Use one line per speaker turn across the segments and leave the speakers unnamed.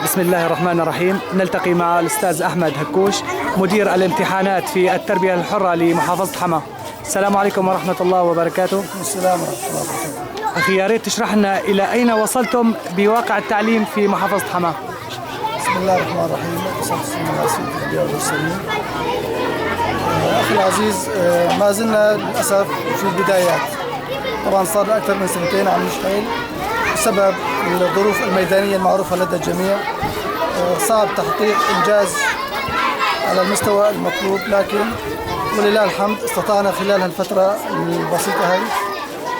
بسم الله الرحمن الرحيم. نلتقي مع الأستاذ أحمد هكوش مدير الامتحانات في التربية الحرة لمحافظة حما. السلام عليكم ورحمة الله وبركاته.
السلام ورحمة الله وبركاته.
أخي يا ريت تشرح لنا إلى أين وصلتم بواقع التعليم في محافظة حما.
بسم الله الرحمن الرحيم. والصلاة والسلام على سيدنا الأنبياء والمرسلين. أخي العزيز، ما زلنا للأسف في البدايات. طبعا صار لنا أكثر من سنتين عم نشتغل بسبب الظروف الميدانية المعروفة لدى الجميع. صعب تحقيق إنجاز على المستوى المطلوب، لكن ولله الحمد استطعنا خلال هالفترة البسيطة هاي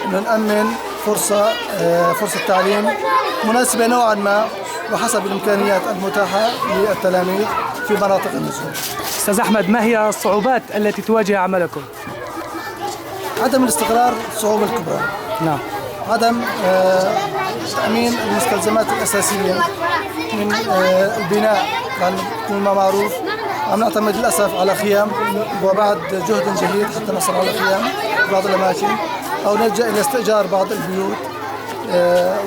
أن نأمن فرصة تعليم مناسبة نوعا ما وحسب الإمكانيات المتاحة للتلاميذ في مناطق النزوح.
أستاذ أحمد، ما هي الصعوبات التي تواجه عملكم؟
عدم الاستقرار الصعوبة الكبرى.
نعم.
عدم تأمين المستلزمات الأساسية من البناء، يعني مثل ما معروف عم نعتمد للأسف على خيام، وبعد جهد جهيد حتى نحصل على خيام في بعض الأماكن، أو نلجأ إلى استئجار بعض البيوت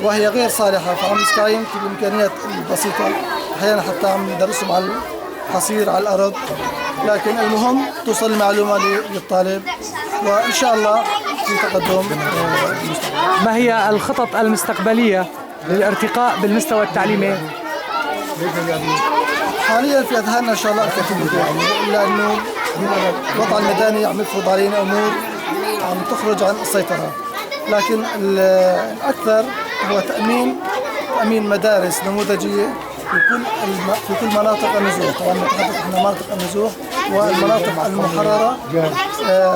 وهي غير صالحة، فعم نستعين في الإمكانيات البسيطة، أحيانا حتى عم ندرسهم على الحصير على الأرض، لكن المهم توصل المعلومة للطالب، وإن شاء الله في تقدم المستقبل.
ما هي الخطط المستقبلية للارتقاء بالمستوى التعليمي؟
حاليا في أذهاننا إن شاء الله الكثير، إلا أنه الوضع الميداني عم يفرض علينا أمور عم تخرج عن السيطرة، لكن الأكثر هو تأمين مدارس نموذجية في كل مناطق النزوح. طبعا نتحدث عن مناطق النزوح والمناطق المحررة.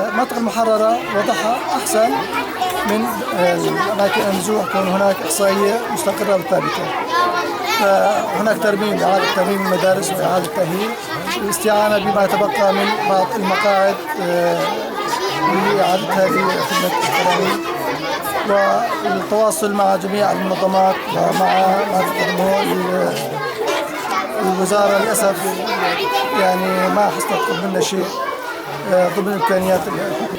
المناطق المحررة وضعها أحسن من أماكن النزوح، كون هناك إحصائية مستقرة وثابتة. فهناك إعادة ترميم المدارس وإعادة تأهيل، الاستعانة بما تبقى من بعض المقاعد لإعادتها لخدمة التلاميذ، والتواصل مع جميع المنظمات ومع ما تقدمه الوزارة. للأسف يعني ما حصلت منا شيء ضمن الإمكانيات